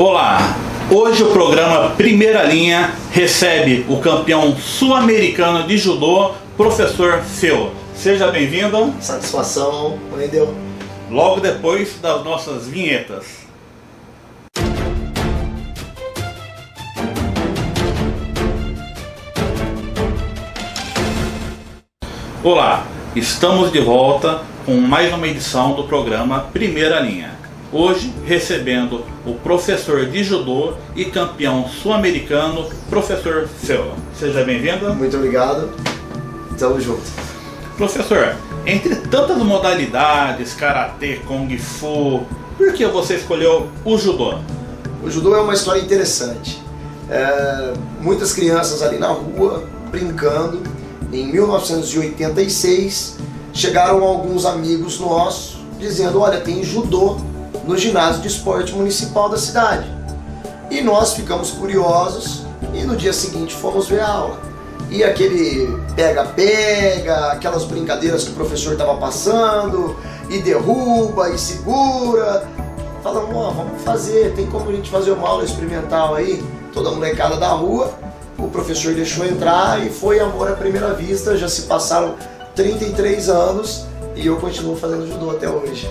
Olá! Hoje o programa Primeira Linha recebe o campeão sul-americano de judô, professor Seu. Seja bem-vindo. Satisfação, Wendel. Logo depois das nossas vinhetas. Olá! Estamos de volta com mais uma edição do programa Primeira Linha. Hoje recebendo o professor de judô e campeão sul-americano, professor Seu. Seja bem-vindo. Muito obrigado. Tamo junto. Professor, entre tantas modalidades, karatê, kung fu, por que você escolheu o judô? O judô é uma história interessante. Muitas crianças ali na rua, brincando, em 1986, chegaram alguns amigos nossos dizendo: olha, tem judô no ginásio de esporte municipal da cidade. E nós ficamos curiosos e no dia seguinte fomos ver a aula. E aquele pega-pega, aquelas brincadeiras que o professor estava passando, e derruba, e segura. Falamos: ó, vamos fazer, tem como a gente fazer uma aula experimental aí? Toda a molecada da rua, o professor deixou entrar e foi amor à primeira vista. Já se passaram 33 anos e eu continuo fazendo judô até hoje.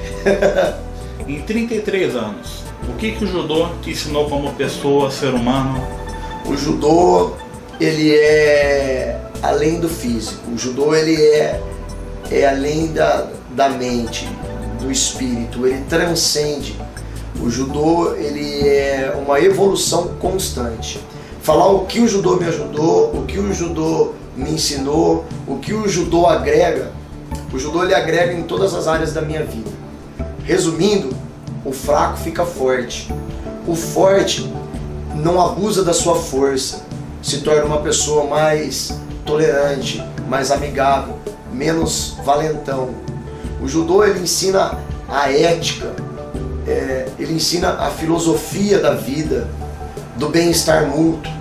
Em 33 anos, o que o judô te ensinou como pessoa, ser humano? O judô, ele é além do físico. O judô, ele é além da mente, do espírito. Ele transcende. O judô, ele é uma evolução constante. Falar o que o judô me ajudou, o que o judô me ensinou, o que o judô agrega. O judô, ele agrega em todas as áreas da minha vida. Resumindo, o fraco fica forte. O forte não abusa da sua força, se torna uma pessoa mais tolerante, mais amigável, menos valentão. O judô, ele ensina a ética, ele ensina a filosofia da vida, do bem-estar mútuo,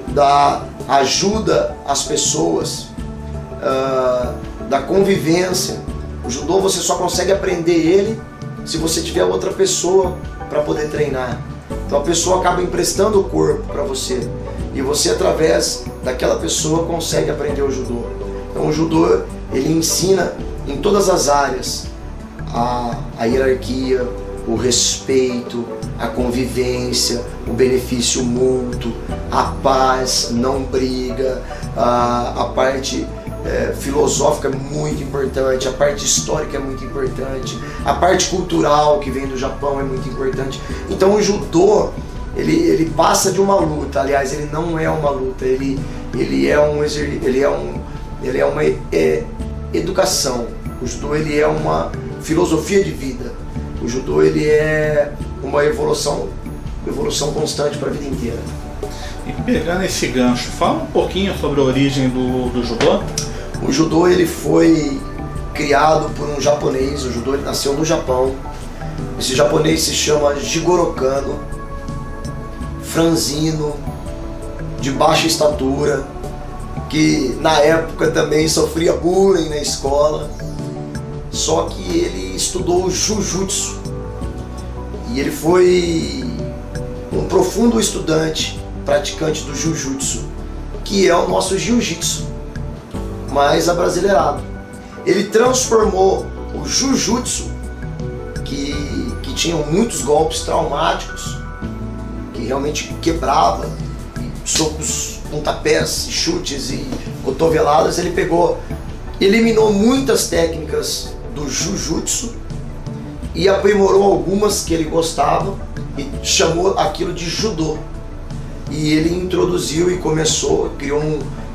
da ajuda às pessoas, da convivência. O judô, você só consegue aprender ele se você tiver outra pessoa para poder treinar. Então a pessoa acaba emprestando o corpo para você e você, através daquela pessoa, consegue aprender o judô. Então o judô, ele ensina em todas as áreas a hierarquia, o respeito, a convivência, o benefício mútuo, a paz, não briga, a parte filosófica é muito importante, a parte histórica é muito importante, a parte cultural que vem do Japão é muito importante. Então o judô, ele passa de uma luta. Aliás, ele não é uma luta, ele é uma educação. O judô, ele é uma filosofia de vida. O judô, ele é uma evolução constante para a vida inteira. E pegando esse gancho, fala um pouquinho sobre a origem do judô. O judô, ele foi criado por um japonês. O judô, ele nasceu no Japão. Esse japonês se chama Jigoro Kano, franzino, de baixa estatura, que na época também sofria bullying na escola. Só que ele estudou Jujutsu e ele foi um profundo estudante, praticante do Jujutsu, que é o nosso Jiu-Jitsu, mais abrasileirado. Ele transformou o Jujutsu, que tinham muitos golpes traumáticos, que realmente quebrava, socos, pontapés, chutes e cotoveladas. Ele eliminou muitas técnicas do Jujutsu e aprimorou algumas que ele gostava e chamou aquilo de Judô. E ele introduziu e criou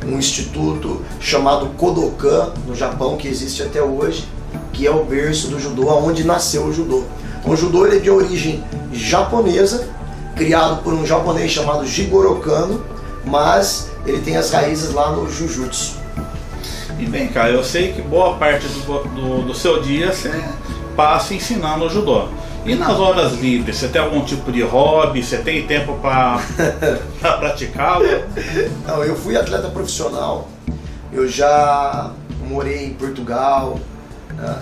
um instituto chamado Kodokan no Japão, que existe até hoje, que é o berço do judô, onde nasceu o judô. Então, o judô, ele é de origem japonesa, criado por um japonês chamado Jigoro Kano, mas ele tem as raízes lá no Jujutsu. E bem, cara, eu sei que boa parte do seu dia você passa ensinando o judô. E nas horas livres, você tem algum tipo de hobby? Você tem tempo para praticá-lo? Não, eu fui atleta profissional. Eu já morei em Portugal,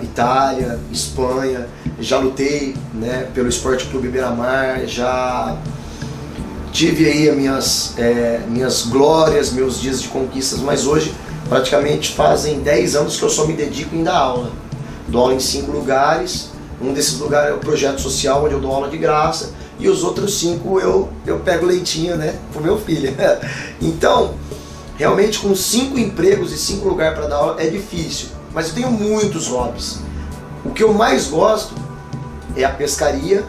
Itália, Espanha, já lutei, né, pelo Esporte Clube Beira-Mar, já tive aí as minhas glórias, meus dias de conquistas, mas hoje praticamente fazem 10 anos que eu só me dedico em dar aula. Dou aula em 5 lugares, um desses lugares é o projeto social, onde eu dou aula de graça, e os outros 5 eu pego leitinho, né, pro meu filho. Então, realmente com 5 empregos e 5 lugares para dar aula é difícil, mas eu tenho muitos hobbies. O que eu mais gosto é a pescaria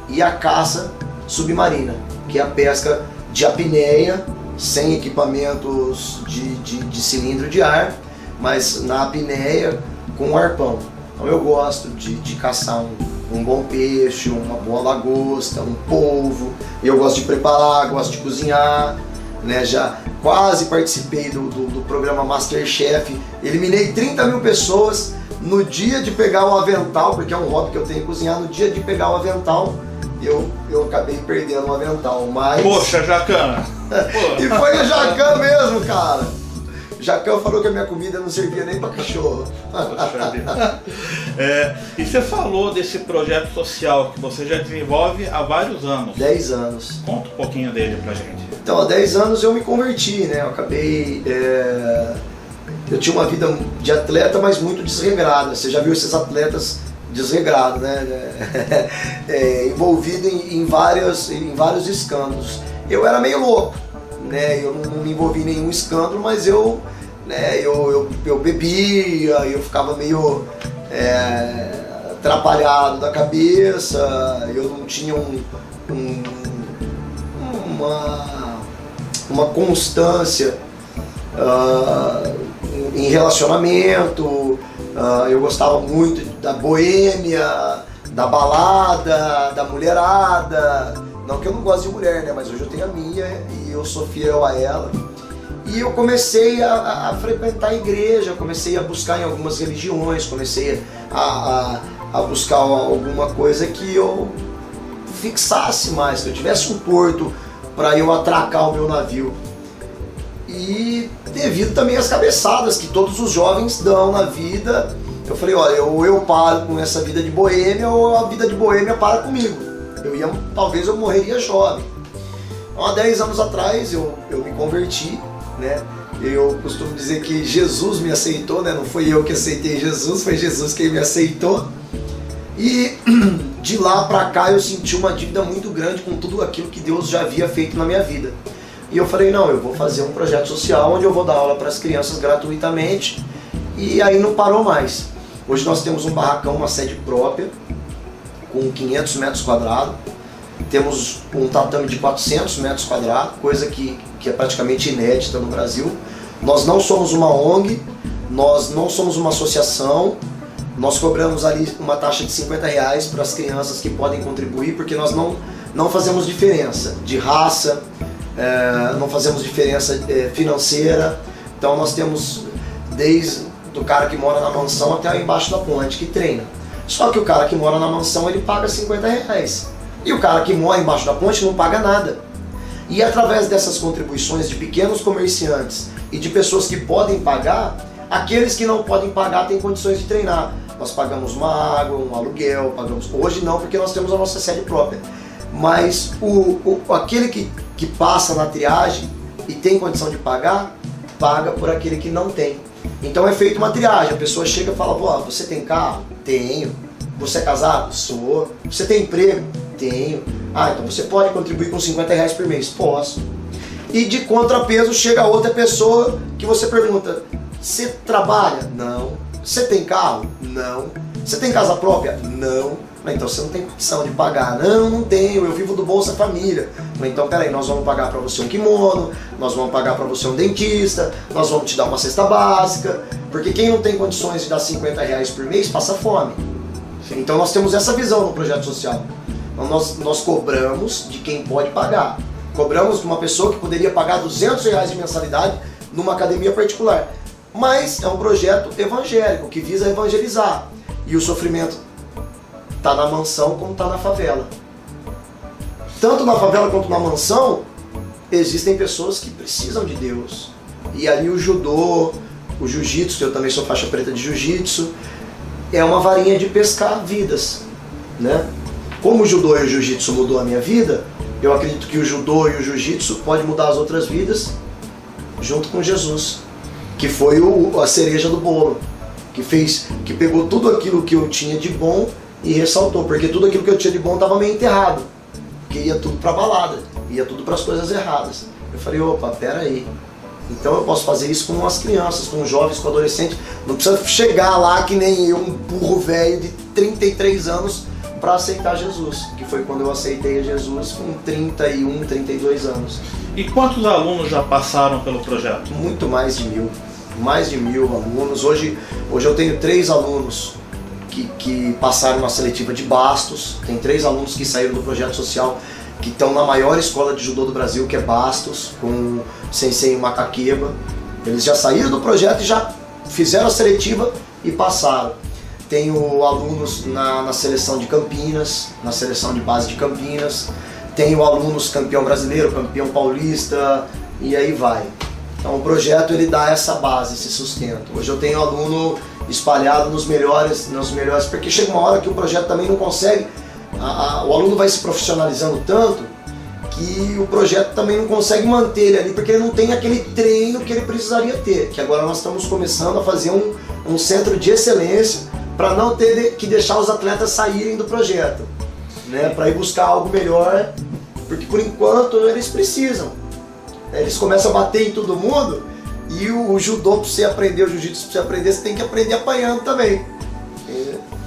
e a caça submarina, que é a pesca de apneia, sem equipamentos de cilindro de ar, mas na apneia com um arpão. Então eu gosto de caçar um bom peixe, uma boa lagosta, um polvo. Eu gosto de preparar, gosto de cozinhar, né? Já quase participei do programa MasterChef, eliminei 30 mil pessoas no dia de pegar o avental, porque é um hobby que eu tenho, cozinhar. No dia de pegar o avental, eu acabei perdendo o avental, mas... Poxa, Jacan! E foi o Jacan mesmo, cara! O Jacan falou que a minha comida não servia nem pra cachorro. E você falou desse projeto social que você já desenvolve há vários anos. 10 anos. Conta um pouquinho dele pra gente. Então, há 10 anos eu me converti, né? Eu acabei... Eu tinha uma vida de atleta, mas muito desregrada. Você já viu esses atletas desregrados, né? Envolvido em vários escândalos. Eu era meio louco, né? Eu não me envolvi em nenhum escândalo, mas eu bebia, eu ficava meio atrapalhado da cabeça, eu não tinha uma constância em relacionamento. Eu gostava muito da boêmia, da balada, da mulherada. Não que eu não goste de mulher, né? Mas hoje eu tenho a minha e eu sou fiel a ela. E eu comecei a frequentar a igreja, comecei a buscar em algumas religiões, comecei a buscar alguma coisa que eu fixasse mais, que eu tivesse um porto para eu atracar o meu navio. E devido também às cabeçadas que todos os jovens dão na vida, eu falei, olha, ou eu paro com essa vida de boêmia, ou a vida de boêmia para comigo. Talvez eu morreria jovem. Então, há 10 anos atrás eu me converti, né? Eu costumo dizer que Jesus me aceitou, né? Não foi eu que aceitei Jesus, foi Jesus quem me aceitou. E de lá pra cá eu senti uma dívida muito grande com tudo aquilo que Deus já havia feito na minha vida. E eu falei, não, eu vou fazer um projeto social onde eu vou dar aula para as crianças gratuitamente. E aí não parou mais. Hoje nós temos um barracão, uma sede própria, com 500 metros quadrados. Temos um tatame de 400 metros quadrados, coisa que é praticamente inédita no Brasil. Nós não somos uma ONG, nós não somos uma associação. Nós cobramos ali uma taxa de R$50 para as crianças que podem contribuir, porque nós não fazemos diferença de raça, não fazemos diferença financeira. Então nós temos desde o cara que mora na mansão até embaixo da ponte que treina. Só que o cara que mora na mansão ele paga R$50 e o cara que mora embaixo da ponte não paga nada. E através dessas contribuições de pequenos comerciantes e de pessoas que podem pagar, aqueles que não podem pagar têm condições de treinar. Nós pagamos uma água, um aluguel, pagamos. Hoje não, porque nós temos a nossa sede própria. Mas aquele que passa na triagem e tem condição de pagar, paga por aquele que não tem. Então é feita uma triagem, a pessoa chega e fala, pô, você tem carro? Tenho. Você é casado? Sou. Você tem emprego? Tenho. Ah, então você pode contribuir com R$50 por mês? Posso. E de contrapeso chega outra pessoa que você pergunta, você trabalha? Não. Você tem carro? Não. Você tem casa própria? Não. Então você não tem condição de pagar. Não tenho, eu vivo do Bolsa Família. Então peraí, nós vamos pagar para você um kimono, nós vamos pagar para você um dentista, nós vamos te dar uma cesta básica, porque quem não tem condições de dar R$50 por mês passa fome. Então nós temos essa visão no projeto social. Então nós cobramos de quem pode pagar. Cobramos de uma pessoa que poderia pagar R$200 de mensalidade numa academia particular. Mas é um projeto evangélico que visa evangelizar. E o sofrimento está na mansão como está na favela. Tanto na favela quanto na mansão, existem pessoas que precisam de Deus. E ali o judô, o jiu-jitsu, eu também sou faixa preta de jiu-jitsu, é uma varinha de pescar vidas, né? Como o judô e o jiu-jitsu mudou a minha vida, eu acredito que o judô e o jiu-jitsu pode mudar as outras vidas junto com Jesus, que foi a cereja do bolo, que pegou tudo aquilo que eu tinha de bom e ressaltou, porque tudo aquilo que eu tinha de bom estava meio enterrado, porque ia tudo para balada, ia tudo para as coisas erradas. Eu falei, opa, pera aí. Então eu posso fazer isso com as crianças, com os jovens, com adolescentes. Não precisa chegar lá que nem eu, um burro velho de 33 anos, para aceitar Jesus, que foi quando eu aceitei a Jesus com 31, 32 anos. E quantos alunos já passaram pelo projeto? Muito mais de 1000. Mais de 1000 alunos. Hoje eu tenho 3 alunos que passaram na seletiva de Bastos. Tem 3 alunos que saíram do projeto social, que estão na maior escola de judô do Brasil, que é Bastos, com o Sensei Makakeba. Eles já saíram do projeto e já fizeram a seletiva e passaram. Tenho alunos na seleção de Campinas, na seleção de base de Campinas. Tenho alunos campeão brasileiro, campeão paulista, e aí vai. Então o projeto ele dá essa base, esse sustento. Hoje eu tenho aluno espalhado nos melhores, porque chega uma hora que o projeto também não consegue, o aluno vai se profissionalizando tanto que o projeto também não consegue manter ele ali, porque ele não tem aquele treino que ele precisaria ter. Que agora nós estamos começando a fazer um centro de excelência para não ter que deixar os atletas saírem do projeto, né? Para ir buscar algo melhor, porque por enquanto eles precisam. Eles começam a bater em todo mundo e o judô, para você aprender, o jiu-jitsu, para você aprender, você tem que aprender apanhando também.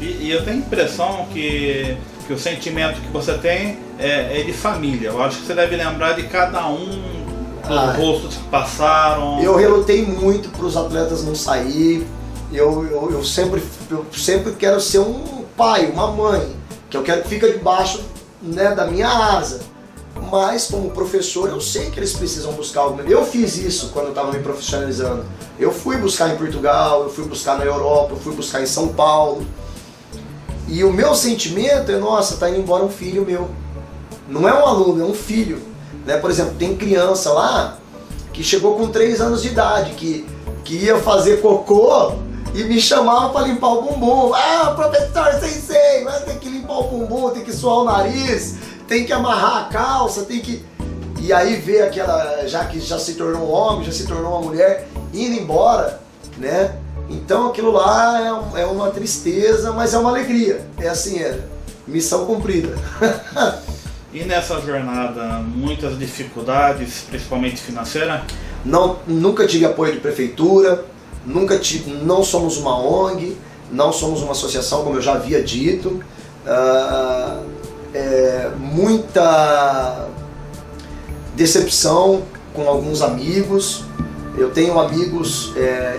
E eu tenho a impressão que o sentimento que você tem é de família. Eu acho que você deve lembrar de cada um dos rostos que passaram. Eu relutei muito para os atletas não sair. Eu sempre quero ser um pai, uma mãe, que eu quero que fique debaixo, né, da minha asa. Mas como professor eu sei que eles precisam buscar algo. Eu fiz isso quando eu estava me profissionalizando. Eu fui buscar em Portugal, eu fui buscar na Europa, eu fui buscar em São Paulo. E o meu sentimento é, nossa, tá indo embora um filho meu. Não é um aluno, é um filho, né? Por exemplo, tem criança lá que chegou com 3 anos de idade, que ia fazer cocô e me chamava para limpar o bumbum. Ah, professor sensei, mas tem que limpar o bumbum, tem que suar o nariz, tem que amarrar a calça, tem que... E aí vê aquela, já que já se tornou um homem, já se tornou uma mulher, indo embora, né? Então aquilo lá é uma tristeza, mas é uma alegria. É assim, missão cumprida. E nessa jornada, muitas dificuldades, principalmente financeira? Não, nunca tive apoio de prefeitura, não somos uma ONG, não somos uma associação, como eu já havia dito. Muita decepção com alguns amigos. Eu tenho amigos,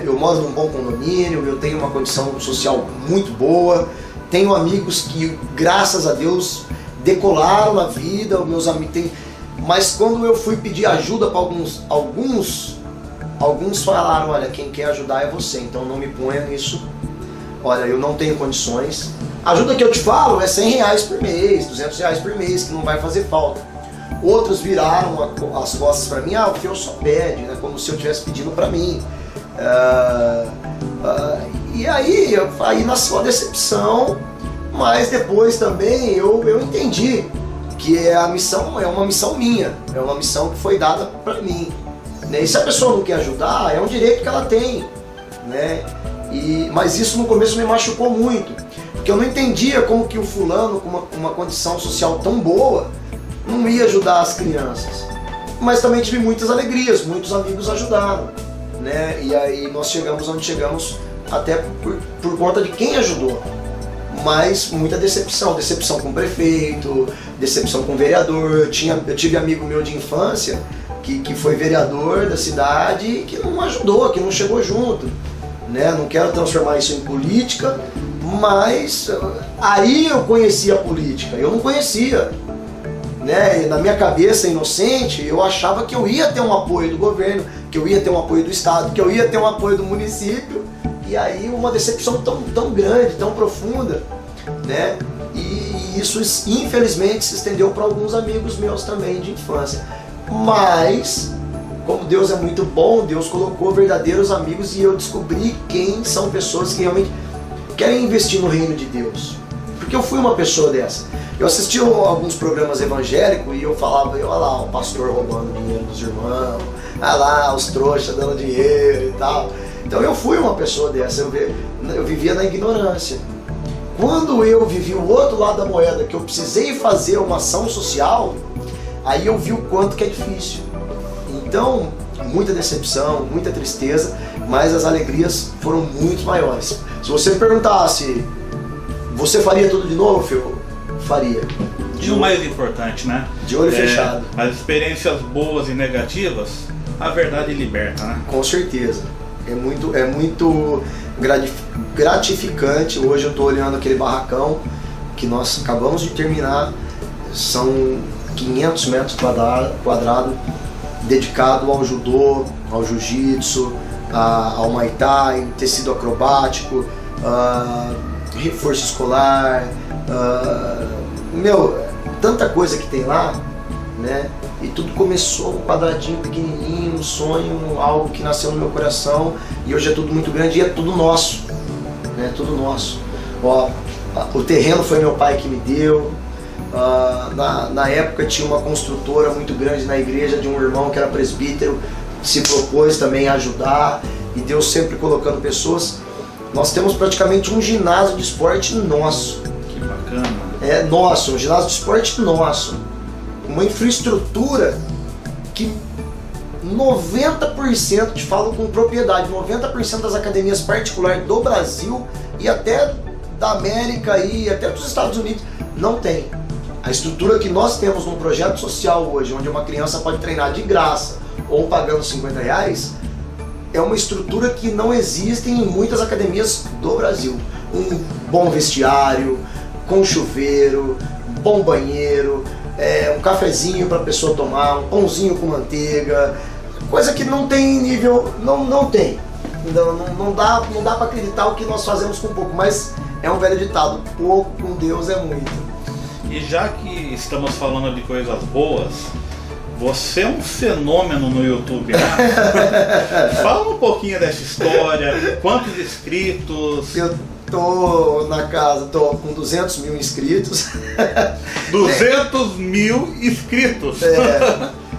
eu moro num bom condomínio, eu tenho uma condição social muito boa, tenho amigos que, graças a Deus, decolaram na vida, meus amigos mas quando eu fui pedir ajuda para alguns falaram, olha, quem quer ajudar é você, então não me ponha nisso, olha, eu não tenho condições. A ajuda que eu te falo é R$100 por mês, R$200 por mês, que não vai fazer falta. Outros viraram as costas para mim, o Fiel só pede, né, como se eu estivesse pedindo para mim. E aí nasceu a decepção, mas depois também eu entendi que a missão é uma missão minha, é uma missão que foi dada para mim, né? E se a pessoa não quer ajudar, é um direito que ela tem, né? Mas isso no começo me machucou muito, porque eu não entendia como que o fulano com uma condição social tão boa não ia ajudar as crianças. Mas também tive muitas alegrias, muitos amigos ajudaram, né? E aí nós chegamos onde chegamos até por conta de quem ajudou. Mas muita decepção com o prefeito, decepção com o vereador. Eu tive amigo meu de infância que foi vereador da cidade e que não ajudou, que não chegou junto, né? Não quero transformar isso em política, mas aí eu conheci a política, eu não conhecia, né? Na minha cabeça inocente, eu achava que eu ia ter um apoio do governo, que eu ia ter um apoio do estado, que eu ia ter um apoio do município. E aí uma decepção tão grande, tão profunda, né? E isso infelizmente se estendeu para alguns amigos meus também de infância. Mas, como Deus é muito bom, Deus colocou verdadeiros amigos e eu descobri quem são pessoas que realmente querem investir no reino de Deus. Porque eu fui uma pessoa dessa. Eu assisti alguns programas evangélicos e eu falava, olha lá, o pastor roubando dinheiro dos irmãos, olha lá, os trouxas dando dinheiro e tal. Então eu fui uma pessoa dessa, eu vivia na ignorância. Quando eu vivi o outro lado da moeda, que eu precisei fazer uma ação social, aí eu vi o quanto que é difícil. Então, muita decepção, muita tristeza, mas as alegrias foram muito maiores. Se você me perguntasse, você faria tudo de novo, Fio? Faria. E o mais importante, né? De olho fechado. As experiências boas e negativas, a verdade liberta, né? Com certeza. É muito gratificante. Hoje eu estou olhando aquele barracão que nós acabamos de terminar. São 500 metros quadrados dedicado ao judô, ao jiu-jitsu, ao muay thai, tecido acrobático, reforço escolar, tanta coisa que tem lá, né? E tudo começou um quadradinho pequenininho, um sonho, algo que nasceu no meu coração, e hoje é tudo muito grande e é tudo nosso, né? Tudo nosso. Ó, o terreno foi meu pai que me deu. Na época tinha uma construtora muito grande na igreja de um irmão que era presbítero, se propôs também a ajudar, e Deus sempre colocando pessoas. Nós temos praticamente um ginásio de esporte nosso. Que bacana. É nosso, um ginásio de esporte nosso. Uma infraestrutura que 90%, te falo com propriedade, 90% das academias particulares do Brasil e até da América e até dos Estados Unidos não tem. A estrutura que nós temos num projeto social hoje, onde uma criança pode treinar de graça ou pagando R$50, é uma estrutura que não existe em muitas academias do Brasil. Um bom vestiário, com chuveiro, bom banheiro, um cafezinho para a pessoa tomar, um pãozinho com manteiga, coisa que não tem nível, não tem. Não dá para acreditar o que nós fazemos com pouco, mas é um velho ditado, pouco com Deus é muito. E já que estamos falando de coisas boas, você é um fenômeno no YouTube, né? Fala um pouquinho dessa história, quantos inscritos? Eu tô com 200 mil inscritos. 200 mil inscritos?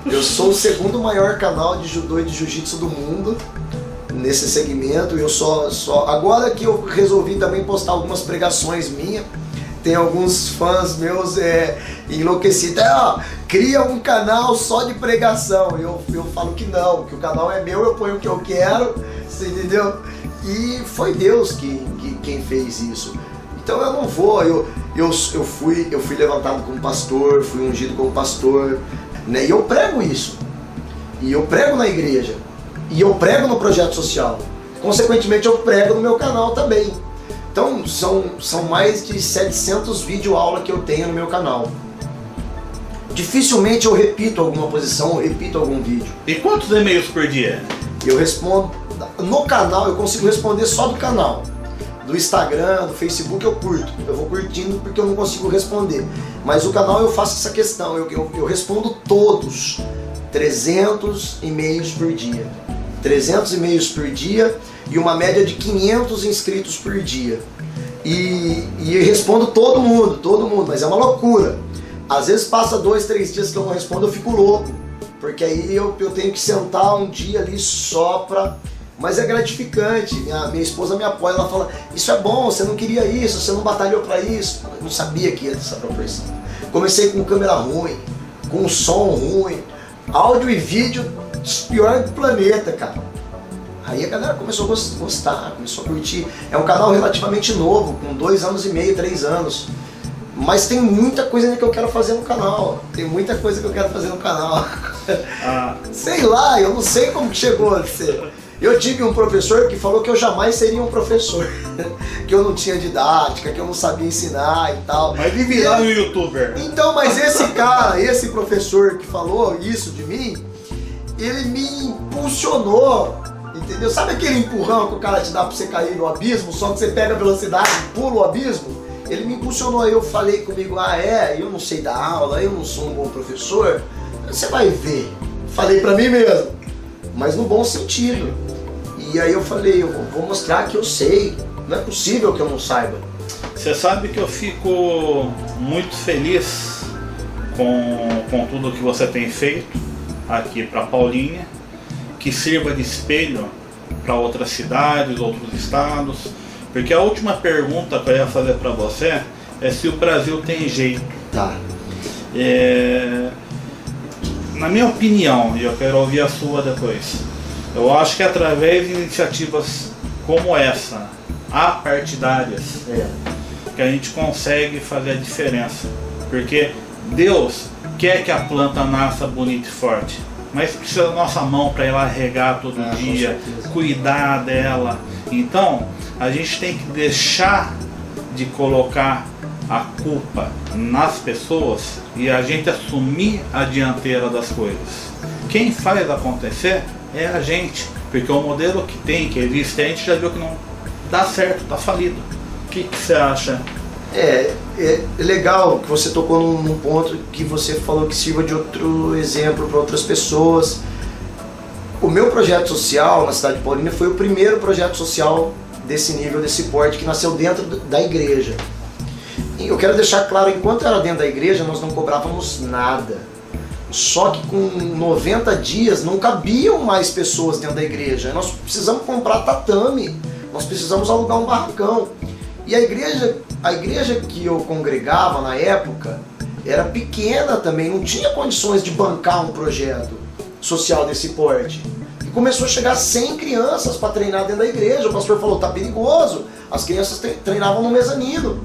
Eu sou o segundo maior canal de judô e de jiu-jitsu do mundo nesse segmento. Eu agora que eu resolvi também postar algumas pregações minhas. Tem alguns fãs meus enlouquecidos. Cria um canal só de pregação. Eu falo que não, que o canal é meu, eu ponho o que eu quero, você entendeu? E foi Deus quem fez isso. Então eu não vou, eu fui levantado como pastor, fui ungido como pastor, né? E eu prego isso. E eu prego na igreja. E eu prego no projeto social. Consequentemente eu prego no meu canal também. Então são mais de 700 videoaulas que eu tenho no meu canal. Dificilmente eu repito alguma posição, eu repito algum vídeo. E quantos e-mails por dia? Eu respondo no canal, eu consigo responder só do canal. Do Instagram, do Facebook eu curto. Eu vou curtindo porque eu não consigo responder. Mas o canal eu faço essa questão, eu respondo todos. 300 e-mails por dia. 300 e-mails por dia e uma média de 500 inscritos por dia. E respondo todo mundo, mas é uma loucura. Às vezes passa 2, 3 dias que eu não respondo, eu fico louco. Porque aí eu tenho que sentar um dia ali só pra... Mas é gratificante, minha esposa me apoia, ela fala, isso é bom, você não queria isso, você não batalhou pra isso. Eu não sabia que ia dessa proporção. Comecei com câmera ruim, com som ruim, áudio e vídeo pior do planeta, cara. Aí a galera começou a gostar, começou a curtir. É um canal relativamente novo, com 2 anos e meio, 3 anos. Mas tem muita coisa ainda que eu quero fazer no canal. Sei lá, eu não sei como que chegou a ser. Eu tive um professor que falou que eu jamais seria um professor. Que eu não tinha didática, que eu não sabia ensinar e tal. Mas de virar um youtuber. Então, mas esse cara, esse professor que falou isso de mim, ele me impulsionou, entendeu? Sabe aquele empurrão que o cara te dá pra você cair no abismo, só que você pega a velocidade e pula o abismo? Ele me impulsionou, aí eu falei comigo, eu não sei dar aula, eu não sou um bom professor. Você vai ver. Falei pra mim mesmo, mas no bom sentido. E aí eu falei, eu vou mostrar que eu sei, Não é possível que eu não saiba. Você sabe que eu fico muito feliz com tudo que você tem feito aqui para Paulínia, que sirva de espelho para outras cidades, outros estados, porque a última pergunta que eu ia fazer para você é se o Brasil tem jeito. Tá. Na minha opinião, e eu quero ouvir a sua depois, eu acho que através de iniciativas como essa, apartidárias, que a gente consegue fazer a diferença. Porque Deus quer que a planta nasça bonita e forte, mas precisa da nossa mão para ir lá regar todo dia, cuidar dela. Então, a gente tem que deixar de colocar a culpa nas pessoas e a gente assumir a dianteira das coisas. Quem faz acontecer é a gente, porque o modelo que existe, a gente já viu que não dá certo, tá falido. O que você acha? É legal que você tocou num ponto que você falou que sirva de outro exemplo para outras pessoas. O meu projeto social na cidade de Paulínia foi o primeiro projeto social desse nível, desse porte, que nasceu dentro da igreja. E eu quero deixar claro, enquanto era dentro da igreja, nós não cobrávamos nada. Só que com 90 dias não cabiam mais pessoas dentro da igreja. Nós precisamos comprar tatame, nós precisamos alugar um barracão. E a igreja que eu congregava na época era pequena também, não tinha condições de bancar um projeto social desse porte. E começou a chegar 100 crianças para treinar dentro da igreja. O pastor falou, tá perigoso. As crianças treinavam no mezanino.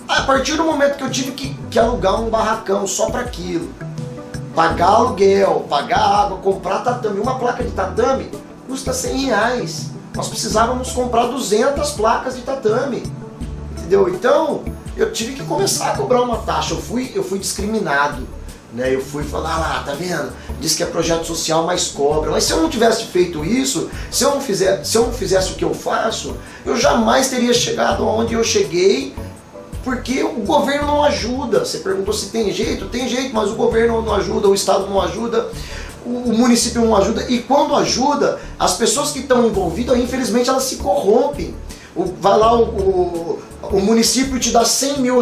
A partir do momento que eu tive que alugar um barracão só para aquilo, pagar aluguel, pagar água, comprar tatame, uma placa de tatame custa R$100. Nós precisávamos comprar 200 placas de tatame, entendeu? Então eu tive que começar a cobrar uma taxa. Eu fui discriminado, né? Eu fui falar lá, tá vendo? Diz que é projeto social, mas cobra. Mas se eu não tivesse feito isso, se eu não fizesse o que eu faço, eu jamais teria chegado aonde eu cheguei. Porque o governo não ajuda. Você perguntou se tem jeito, mas o governo não ajuda, o estado não ajuda, o município não ajuda. E quando ajuda, as pessoas que estão envolvidas, infelizmente, elas se corrompem. Vai lá, o município te dá R$100 mil.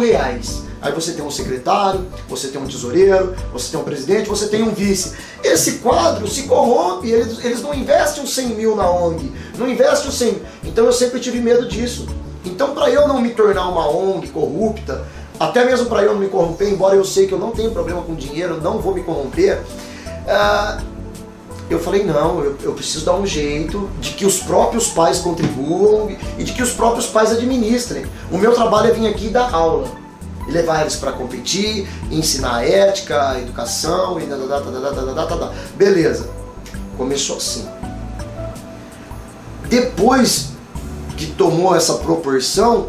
Aí você tem um secretário, você tem um tesoureiro, você tem um presidente, você tem um vice. Esse quadro se corrompe, eles não investem os 100 mil na ONG, não investem os 100 mil. Então eu sempre tive medo disso. Então, para eu não me tornar uma ONG corrupta, até mesmo para eu não me corromper, embora eu sei que eu não tenho problema com dinheiro, não vou me corromper, eu falei, não, eu preciso dar um jeito de que os próprios pais contribuam e de que os próprios pais administrem. O meu trabalho é vir aqui e dar aula, e levar eles para competir, ensinar a ética, a educação, e beleza. Começou assim. Depois que tomou essa proporção,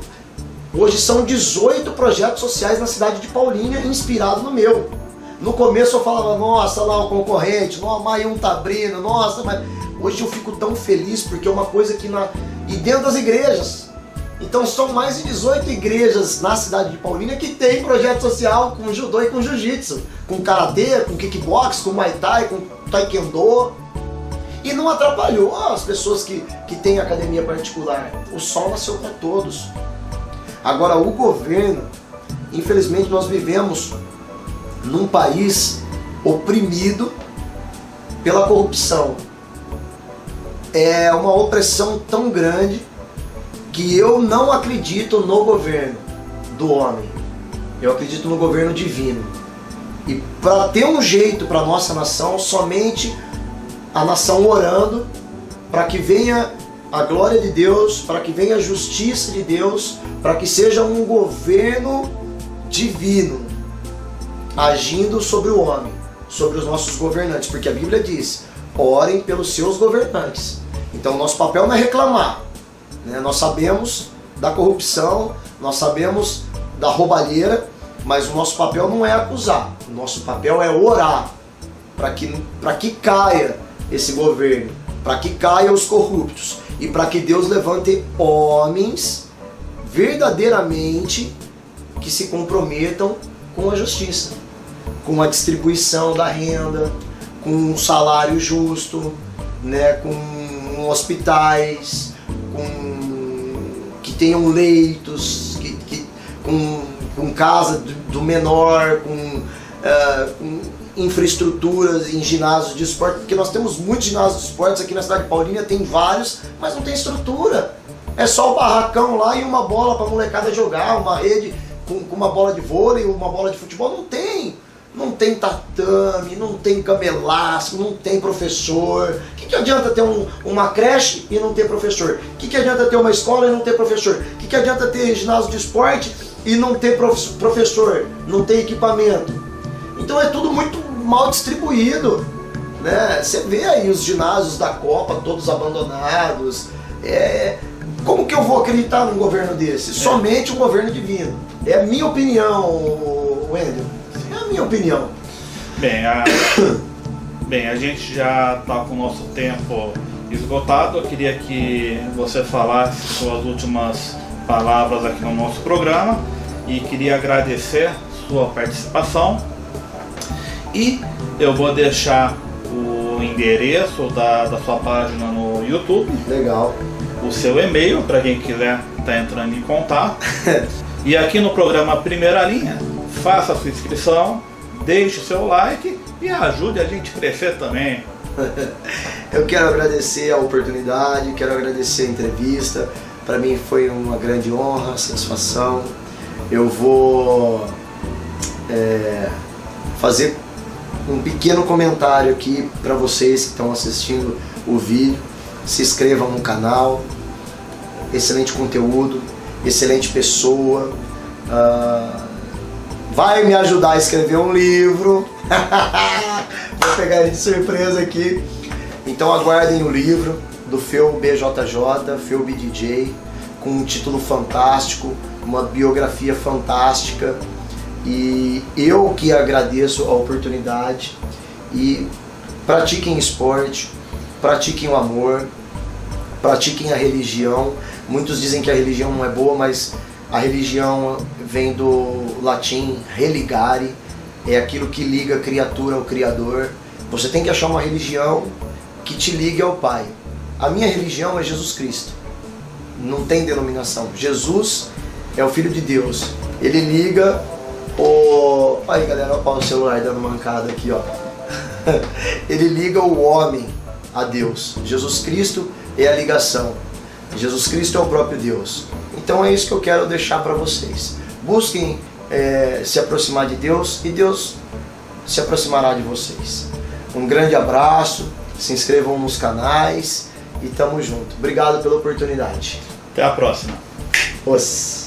hoje são 18 projetos sociais na cidade de Paulínia, inspirado no meu. No começo eu falava, nossa, lá o concorrente, nossa, mais um tá abrindo, nossa, mas... Hoje eu fico tão feliz porque é uma coisa que e dentro das igrejas. Então são mais de 18 igrejas na cidade de Paulínia que tem projeto social com judô e com jiu-jitsu, com karatê, com kickbox, com muay thai, com taekwondo. E não atrapalhou as pessoas que têm academia particular. O sol nasceu para todos. Agora, o governo, infelizmente nós vivemos num país oprimido pela corrupção. É uma opressão tão grande que eu não acredito no governo do homem. Eu acredito no governo divino. E para ter um jeito para a nossa nação, somente a nação orando para que venha a glória de Deus, para que venha a justiça de Deus, para que seja um governo divino agindo sobre o homem, sobre os nossos governantes, porque a Bíblia diz, orem pelos seus governantes. Então nosso papel não é reclamar, né? Nós sabemos da corrupção, nós sabemos da roubalheira, mas o nosso papel não é acusar, o nosso papel é orar para que caia esse governo, para que caiam os corruptos e para que Deus levante homens verdadeiramente que se comprometam com a justiça, com a distribuição da renda, com um salário justo, né, com hospitais, tenham leitos, com casa do menor, com infraestruturas em ginásios de esporte, porque nós temos muitos ginásios de esportes aqui na cidade de Paulínia, tem vários, mas não tem estrutura. É só o barracão lá e uma bola para a molecada jogar, uma rede com uma bola de vôlei, uma bola de futebol. Não tem tatame, não tem cama elástica, não tem professor. O que adianta ter uma creche e não ter professor? O que adianta ter uma escola e não ter professor? O que adianta ter ginásio de esporte e não ter professor, não ter equipamento? Então é tudo muito mal distribuído, né? Você vê aí os ginásios da Copa todos abandonados. Como que eu vou acreditar num governo desse? Somente um governo divino. É a minha opinião, Wendel. É a minha opinião. Bem, a gente já está com o nosso tempo esgotado. Eu queria que você falasse suas últimas palavras aqui no nosso programa e queria agradecer sua participação. E eu vou deixar o endereço da sua página no YouTube. Legal. O seu e-mail, para quem quiser estar entrando em contato. E aqui no programa Primeira Linha, faça a sua inscrição, deixe o seu like e ajude a gente a crescer também. Eu quero agradecer a oportunidade, quero agradecer a entrevista. Para mim foi uma grande honra, satisfação. Eu vou fazer um pequeno comentário aqui para vocês que estão assistindo o vídeo. Se inscrevam no canal, excelente conteúdo, excelente pessoa, vai me ajudar a escrever um livro. Vou pegar ele de surpresa aqui. Então aguardem o livro do Fel BJJ, Fel DJ, com um título fantástico, uma biografia fantástica. E eu que agradeço a oportunidade. E pratiquem esporte, pratiquem o amor, pratiquem a religião. Muitos dizem que a religião não é boa, mas a religião vem do latim religare, é aquilo que liga a criatura ao Criador. Você tem que achar uma religião que te ligue ao Pai. A minha religião é Jesus Cristo, não tem denominação. Jesus é o Filho de Deus, ele liga Aí galera, olha o celular dando mancada aqui, ó. Ele liga o homem a Deus. Jesus Cristo é a ligação. Jesus Cristo é o próprio Deus. Então é isso que eu quero deixar para vocês. Busquem se aproximar de Deus e Deus se aproximará de vocês. Um grande abraço, se inscrevam nos canais e tamo junto. Obrigado pela oportunidade. Até a próxima. Os.